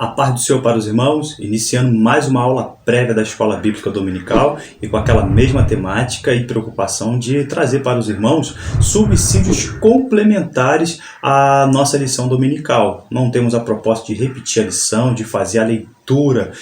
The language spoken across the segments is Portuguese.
A paz do Senhor para os irmãos, iniciando mais uma aula prévia da Escola Bíblica Dominical e com aquela mesma temática e preocupação de trazer para os irmãos subsídios complementares à nossa lição dominical. Não temos a proposta de repetir a lição, de fazer a leitura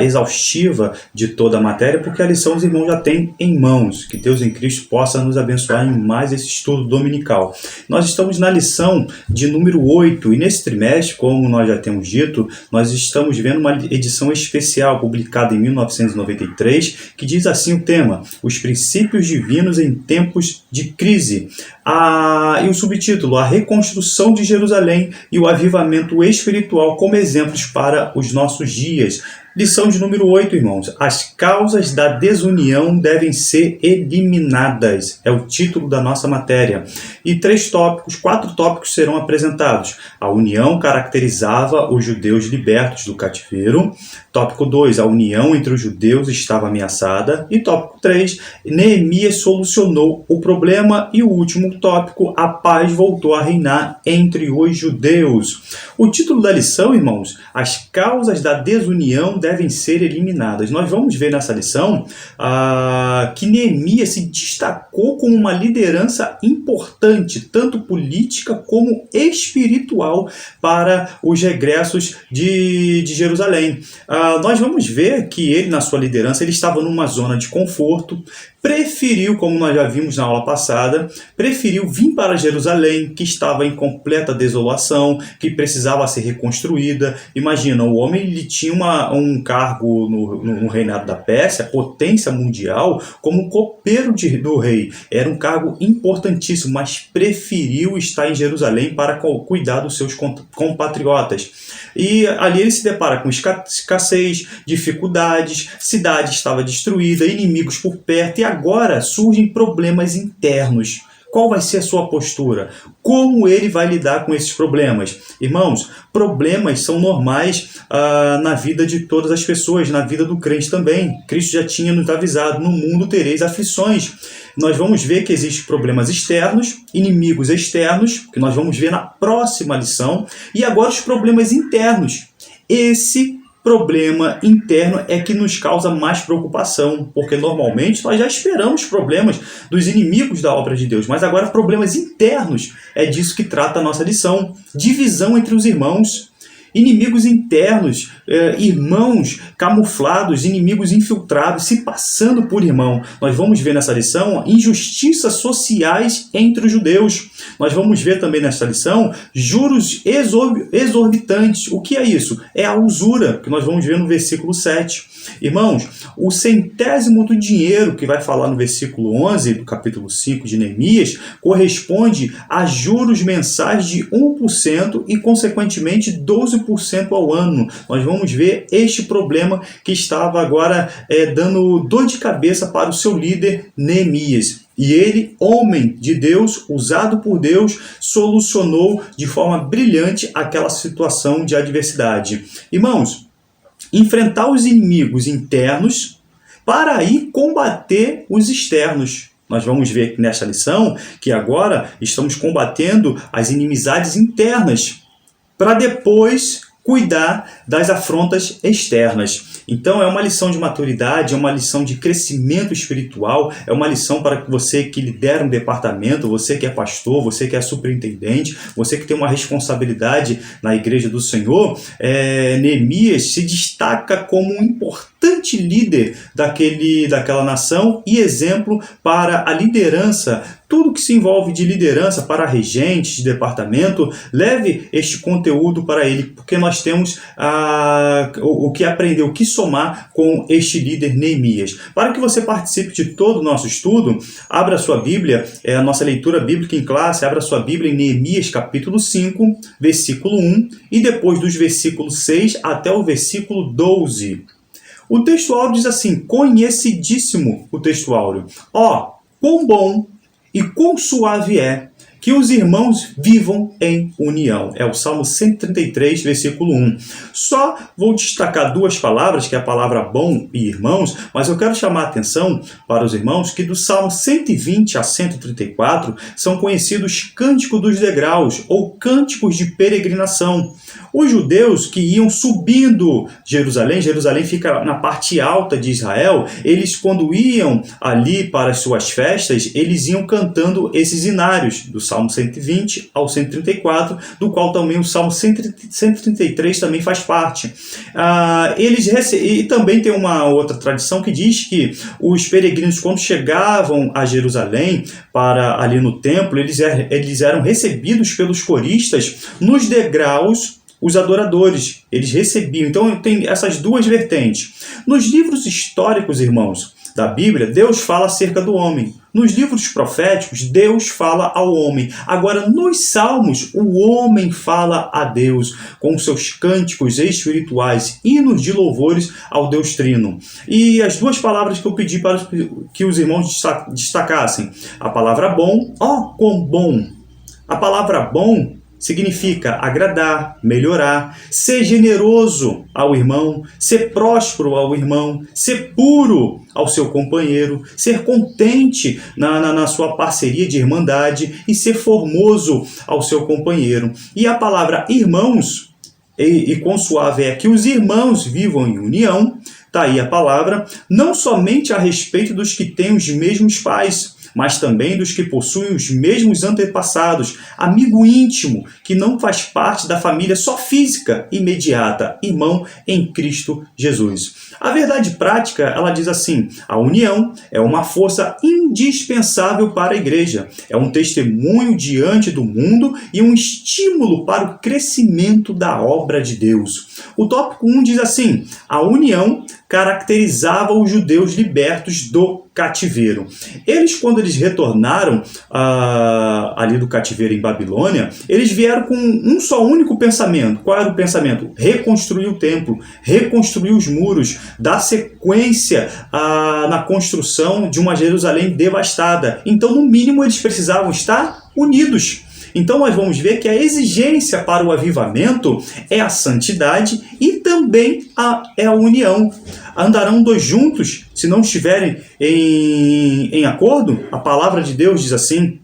exaustiva de toda a matéria, porque a lição os irmãos já têm em mãos. Que Deus em Cristo possa nos abençoar em mais esse estudo dominical. Nós estamos na lição de número 8 e nesse trimestre, como nós já temos dito, nós estamos vendo uma edição especial publicada em 1993 que diz assim o tema: Os princípios divinos em tempos de crise. E o subtítulo: A reconstrução de Jerusalém e o avivamento espiritual como exemplos para os nossos dias. Lição de número 8, irmãos. As causas da desunião devem ser eliminadas. É o título da nossa matéria. E 4 tópicos serão apresentados. A união caracterizava os judeus libertos do cativeiro. Tópico 2, a união entre os judeus estava ameaçada. E tópico 3, Neemias solucionou o problema. E o último tópico, a paz voltou a reinar entre os judeus. O título da lição, irmãos, as causas da desunião devem ser eliminadas. Nós vamos ver nessa lição que Neemias se destacou como uma liderança importante, tanto política como espiritual, para os regressos de Jerusalém. Nós vamos ver que ele, na sua liderança, ele estava numa zona de conforto, preferiu, como nós já vimos na aula passada, preferiu vir para Jerusalém, que estava em completa desolação, que precisava ser reconstruída. Imagina, o homem ele tinha um cargo no reinado da Pérsia, potência mundial, como copeiro do rei. Era um cargo importantíssimo, mas preferiu estar em Jerusalém para cuidar dos seus compatriotas. E ali ele se depara com escassez, dificuldades, cidade estava destruída, inimigos por perto, e agora surgem problemas internos. Qual vai ser a sua postura? Como ele vai lidar com esses problemas? Irmãos, problemas são normais na vida de todas as pessoas, na vida do crente também. Cristo já tinha nos avisado: no mundo tereis aflições. Nós vamos ver que existem problemas externos, inimigos externos, que nós vamos ver na próxima lição, e agora os problemas internos. Esse problema interno é que nos causa mais preocupação, porque normalmente nós já esperamos problemas dos inimigos da obra de Deus, mas agora problemas internos, é disso que trata a nossa lição. Divisão entre os irmãos, inimigos internos, irmãos camuflados, inimigos infiltrados, se passando por irmão. Nós vamos ver nessa lição injustiças sociais entre os judeus. Nós vamos ver também nessa lição juros exorbitantes. O que é isso? É a usura, que nós vamos ver no versículo 7. Irmãos, o centésimo do dinheiro, que vai falar no versículo 11 do capítulo 5 de Neemias, corresponde a juros mensais de 1% e, consequentemente, 12% ao ano. Nós vamos ver este problema que estava agora dando dor de cabeça para o seu líder Neemias. E ele, homem de Deus, usado por Deus, solucionou de forma brilhante aquela situação de adversidade. Irmãos, enfrentar os inimigos internos para aí combater os externos. Nós vamos ver nesta lição que agora estamos combatendo as inimizades internas para depois cuidar das afrontas externas. Então é uma lição de maturidade, é uma lição de crescimento espiritual, é uma lição para você que lidera um departamento, você que é pastor, você que é superintendente, você que tem uma responsabilidade na igreja do Senhor. Neemias se destaca como um importante líder daquela nação e exemplo para a liderança. Tudo que se envolve de liderança para regentes de departamento, leve este conteúdo para ele, porque nós temos o que aprender, o que somar com este líder Neemias. Para que você participe de todo o nosso estudo, abra sua Bíblia, a nossa leitura bíblica em classe, abra sua Bíblia em Neemias capítulo 5, versículo 1, e depois dos versículos 6 até o versículo 12. O texto áureo diz assim, conhecidíssimo o texto áureo. Quão bom e quão suave é que os irmãos vivam em união. É o Salmo 133, versículo 1. Só vou destacar duas palavras, que é a palavra bom e irmãos, mas eu quero chamar a atenção para os irmãos que do Salmo 120 a 134 são conhecidos cânticos dos degraus ou cânticos de peregrinação. Os judeus que iam subindo Jerusalém fica na parte alta de Israel, eles quando iam ali para as suas festas, eles iam cantando esses hinários, do Salmo 120 ao 134, do qual também o Salmo 133 também faz parte. E também tem uma outra tradição que diz que os peregrinos, quando chegavam a Jerusalém, para ali no templo, eles eram recebidos pelos coristas nos degraus. Os adoradores, eles recebiam. Então, tem essas duas vertentes. Nos livros históricos, irmãos, da Bíblia, Deus fala acerca do homem. Nos livros proféticos, Deus fala ao homem. Agora, nos salmos, o homem fala a Deus com seus cânticos espirituais, hinos de louvores ao Deus Trino. E as duas palavras que eu pedi para que os irmãos destacassem. A palavra bom, quão bom! A palavra bom significa agradar, melhorar, ser generoso ao irmão, ser próspero ao irmão, ser puro ao seu companheiro, ser contente na sua parceria de irmandade e ser formoso ao seu companheiro. E a palavra irmãos, e quão suave é que os irmãos vivam em união, está aí a palavra, não somente a respeito dos que têm os mesmos pais, mas também dos que possuem os mesmos antepassados, amigo íntimo, que não faz parte da família só física imediata, irmão em Cristo Jesus. A verdade prática, ela diz assim, a união é uma força indispensável para a igreja, é um testemunho diante do mundo e um estímulo para o crescimento da obra de Deus. O tópico 1 diz assim, a união caracterizava os judeus libertos do cativeiro. Eles, quando eles retornaram ali do cativeiro em Babilônia, eles vieram com um só único pensamento. Qual era o pensamento? Reconstruir o templo, reconstruir os muros, dar sequência na construção de uma Jerusalém devastada. Então, no mínimo, eles precisavam estar unidos. Então nós vamos ver que a exigência para o avivamento é a santidade e também é a união. Andarão dois juntos se não estiverem em acordo? A palavra de Deus diz assim.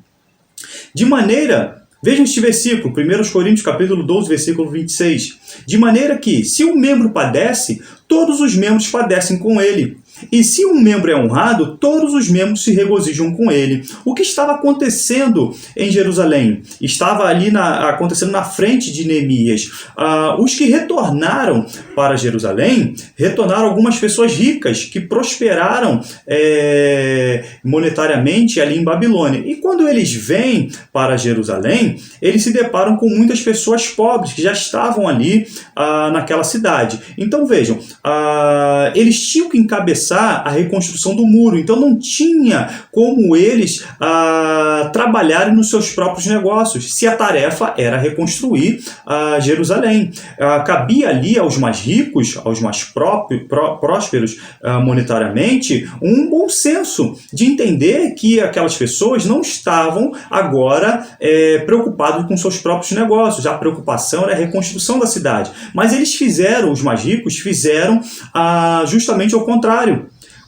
De maneira, vejam este versículo, 1 Coríntios capítulo 12, versículo 26. De maneira que, se um membro padece, todos os membros padecem com ele. E se um membro é honrado, todos os membros se regozijam com ele. O que estava acontecendo em Jerusalém? Estava ali acontecendo na frente de Neemias. Os que retornaram para Jerusalém, retornaram algumas pessoas ricas que prosperaram monetariamente ali em Babilônia. E quando eles vêm para Jerusalém, eles se deparam com muitas pessoas pobres que já estavam ali naquela cidade. Então vejam, eles tinham que encabeçar a reconstrução do muro, então não tinha como eles trabalharem nos seus próprios negócios, se a tarefa era reconstruir Jerusalém. Cabia ali aos mais ricos, aos mais prósperos monetariamente, um bom senso de entender que aquelas pessoas não estavam agora preocupadas com seus próprios negócios, a preocupação era a reconstrução da cidade, mas eles fizeram, os mais ricos fizeram justamente ao contrário.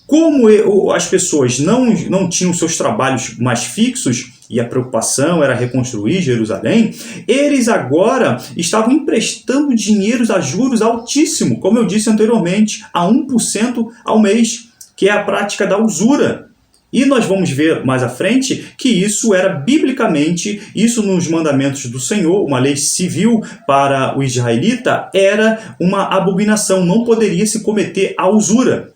Como as pessoas não tinham seus trabalhos mais fixos e a preocupação era reconstruir Jerusalém, eles agora estavam emprestando dinheiros a juros altíssimos, como eu disse anteriormente, a 1% ao mês, que é a prática da usura. E nós vamos ver mais à frente que isso era biblicamente, isso nos mandamentos do Senhor, uma lei civil para o israelita, era uma abominação, não poderia se cometer a usura.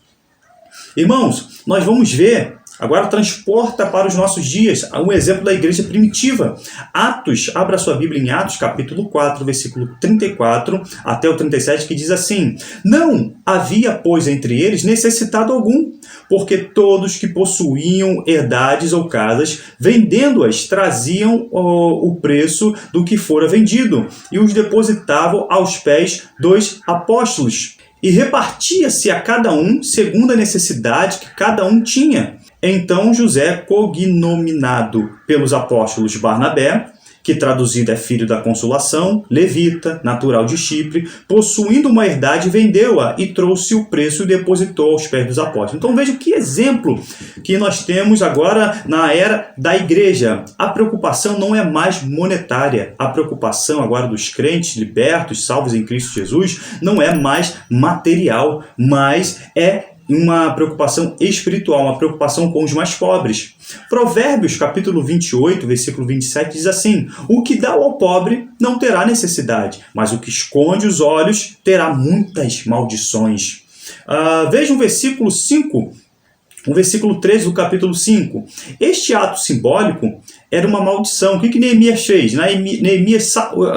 Irmãos, nós vamos ver, agora transporta para os nossos dias, um exemplo da igreja primitiva. Atos, abra sua Bíblia em Atos, capítulo 4, versículo 34 até o 37, que diz assim: Não havia, pois, entre eles necessitado algum, porque todos que possuíam herdades ou casas, vendendo-as, traziam o preço do que fora vendido, e os depositavam aos pés dos apóstolos. E repartia-se a cada um segundo a necessidade que cada um tinha. Então José, cognominado pelos apóstolos Barnabé, que traduzido é filho da consolação, levita, natural de Chipre, possuindo uma herdade, vendeu-a e trouxe o preço e depositou aos pés dos apóstolos. Então veja que exemplo que nós temos agora na era da igreja. A preocupação não é mais monetária. A preocupação agora dos crentes libertos, salvos em Cristo Jesus, não é mais material, mas é uma preocupação espiritual, uma preocupação com os mais pobres. Provérbios, capítulo 28, versículo 27, diz assim: o que dá ao pobre não terá necessidade, mas o que esconde os olhos terá muitas maldições. Veja o versículo 5, o versículo 13 do capítulo 5. Este ato simbólico era uma maldição. O que Neemias fez? Neemias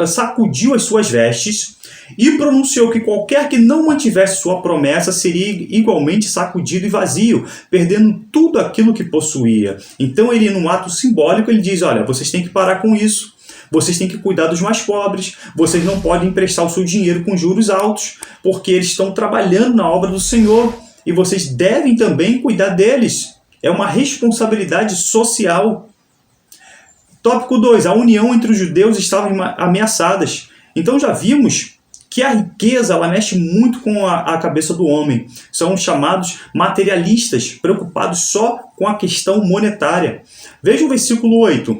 sacudiu as suas vestes e pronunciou que qualquer que não mantivesse sua promessa seria igualmente sacudido e vazio, perdendo tudo aquilo que possuía. Então ele, num ato simbólico, ele diz: olha, vocês têm que parar com isso. Vocês têm que cuidar dos mais pobres. Vocês não podem emprestar o seu dinheiro com juros altos, porque eles estão trabalhando na obra do Senhor. E vocês devem também cuidar deles. É uma responsabilidade social. Tópico 2. A união entre os judeus estava ameaçada. Então já vimos que a riqueza ela mexe muito com a cabeça do homem. São chamados materialistas, preocupados só com a questão monetária. Veja o versículo 8.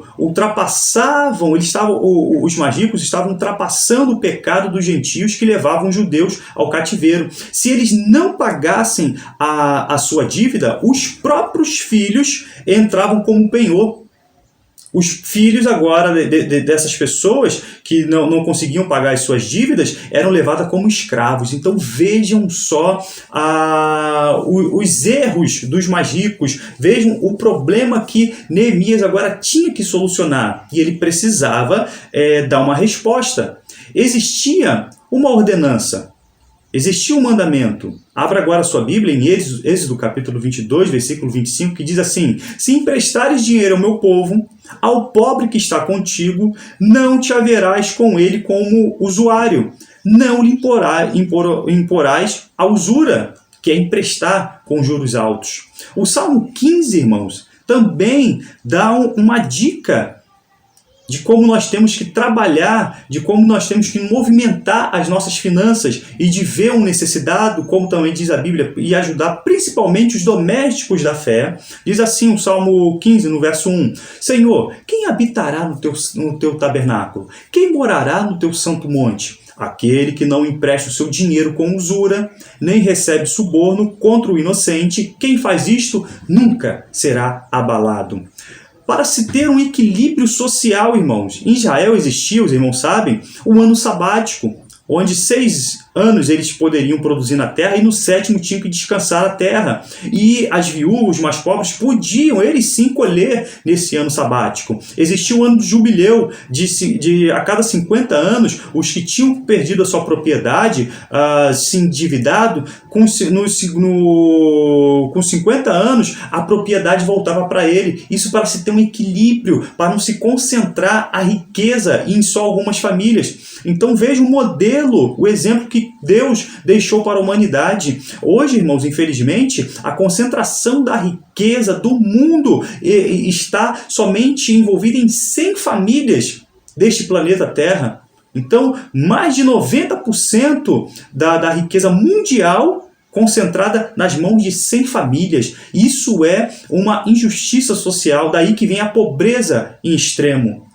Os mais ricos estavam ultrapassando o pecado dos gentios que levavam os judeus ao cativeiro. Se eles não pagassem a sua dívida, os próprios filhos entravam como penhor. Os filhos agora dessas pessoas que não conseguiam pagar as suas dívidas eram levados como escravos. Então vejam só os erros dos mais ricos, vejam o problema que Neemias agora tinha que solucionar. E ele precisava dar uma resposta. Existia uma ordenança, existia um mandamento. Abra agora a sua Bíblia em Êxodo capítulo 22, versículo 25, que diz assim: se emprestares dinheiro ao meu povo, ao pobre que está contigo, não te haverás com ele como usuário, não lhe imporás a usura, que é emprestar com juros altos. O Salmo 15, irmãos, também dá uma dica de como nós temos que trabalhar, de como nós temos que movimentar as nossas finanças e de ver um necessitado, como também diz a Bíblia, e ajudar principalmente os domésticos da fé. Diz assim o Salmo 15, no verso 1: Senhor, quem habitará no teu tabernáculo? Quem morará no teu santo monte? Aquele que não empresta o seu dinheiro com usura, nem recebe suborno contra o inocente. Quem faz isto nunca será abalado. Para se ter um equilíbrio social, irmãos, em Israel existia, os irmãos sabem, o ano sabático, onde 6 anos eles poderiam produzir na terra e no 7º tinham que descansar a terra. E as viúvas, os mais pobres, podiam, eles sim, colher nesse ano sabático. Existia o ano do jubileu, a cada 50 anos, os que tinham perdido a sua propriedade, se endividado, com 50 anos, a propriedade voltava para ele. Isso para se ter um equilíbrio, para não se concentrar a riqueza em só algumas famílias. Então veja o modelo, o exemplo que Deus deixou para a humanidade. Hoje, irmãos, infelizmente, a concentração da riqueza do mundo está somente envolvida em 100 famílias deste planeta Terra. Então, mais de 90% da riqueza mundial concentrada nas mãos de 100 famílias. Isso é uma injustiça social, daí que vem a pobreza em extremo.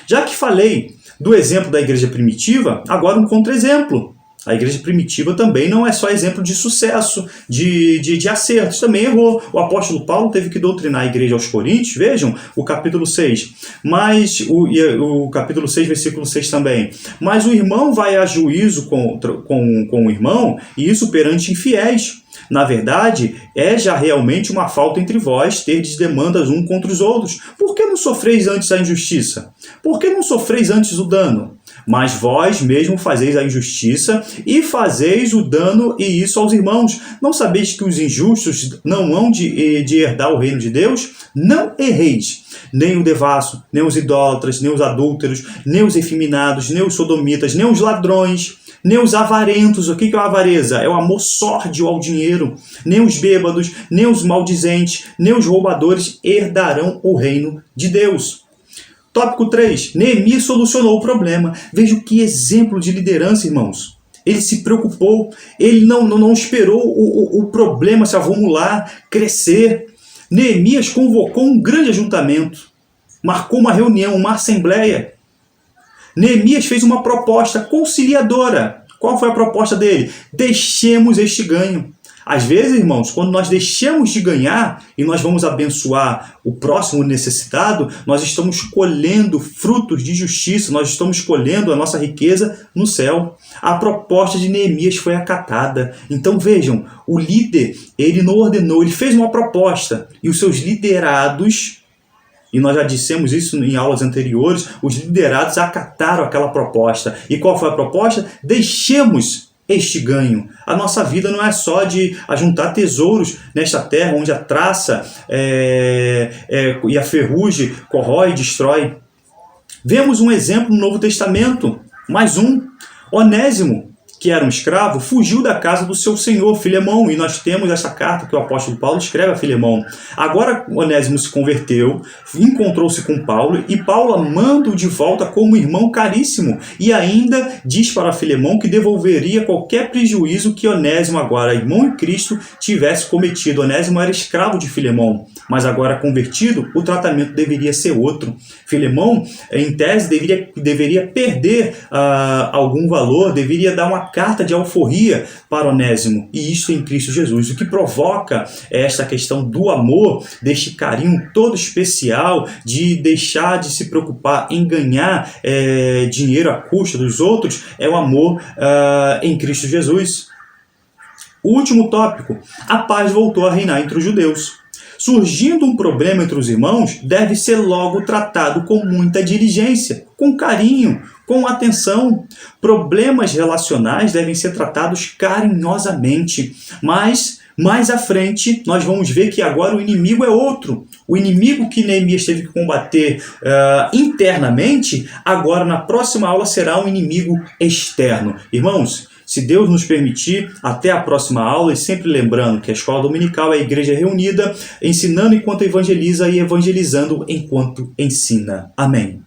Já que falei do exemplo da igreja primitiva, agora um contra-exemplo. A igreja primitiva também não é só exemplo de sucesso, de acertos, também errou. O apóstolo Paulo teve que doutrinar a igreja aos Coríntios, vejam o capítulo 6, mas o capítulo 6, versículo 6 também. Mas o irmão vai a juízo com o irmão, e isso perante infiéis. Na verdade, é já realmente uma falta entre vós terdes demandas um contra os outros. Por que não sofreis antes a injustiça? Por que não sofreis antes o dano? Mas vós mesmo fazeis a injustiça e fazeis o dano, e isso aos irmãos. Não sabeis que os injustos não hão de herdar o reino de Deus? Não erreis. Nem o devasso, nem os idólatras, nem os adúlteros, nem os efeminados, nem os sodomitas, nem os ladrões, nem os avarentos. O que é a avareza? É o amor sórdido ao dinheiro. Nem os bêbados, nem os maldizentes, nem os roubadores herdarão o reino de Deus. Tópico 3. Neemias solucionou o problema. Veja que exemplo de liderança, irmãos. Ele se preocupou, ele não esperou o problema se avumular, crescer. Neemias convocou um grande ajuntamento, marcou uma reunião, uma assembleia. Neemias fez uma proposta conciliadora. Qual foi a proposta dele? Deixemos este ganho. Às vezes, irmãos, quando nós deixamos de ganhar e nós vamos abençoar o próximo necessitado, nós estamos colhendo frutos de justiça, nós estamos colhendo a nossa riqueza no céu. A proposta de Neemias foi acatada. Então vejam, o líder, ele não ordenou, ele fez uma proposta e os seus liderados, e nós já dissemos isso em aulas anteriores, os liderados acataram aquela proposta. E qual foi a proposta? Deixemos este ganho. A nossa vida não é só de ajuntar tesouros nesta terra, onde a traça e a ferrugem corrói e destrói. Vemos um exemplo no Novo Testamento, mais um. Onésimo, que era um escravo, fugiu da casa do seu senhor, Filemão, e nós temos essa carta que o apóstolo Paulo escreve a Filemão. Agora Onésimo se converteu, encontrou-se com Paulo, e Paulo manda-o de volta como irmão caríssimo, e ainda diz para Filemão que devolveria qualquer prejuízo que Onésimo, agora irmão em Cristo, tivesse cometido. Onésimo era escravo de Filemão, mas agora convertido, o tratamento deveria ser outro. Filemão, em tese, deveria perder algum valor, deveria dar uma carta de alforria para Onésimo, e isso em Cristo Jesus. O que provoca esta questão do amor, deste carinho todo especial, de deixar de se preocupar em ganhar dinheiro à custa dos outros, é o amor em Cristo Jesus. O último tópico, a paz voltou a reinar entre os judeus. Surgindo um problema entre os irmãos, deve ser logo tratado com muita diligência, com carinho, com atenção. Problemas relacionais devem ser tratados carinhosamente, mas mais à frente nós vamos ver que agora o inimigo é outro. O inimigo que Neemias teve que combater internamente, agora na próxima aula será um inimigo externo. Irmãos, se Deus nos permitir, até a próxima aula, e sempre lembrando que a escola dominical é a igreja reunida, ensinando enquanto evangeliza e evangelizando enquanto ensina. Amém.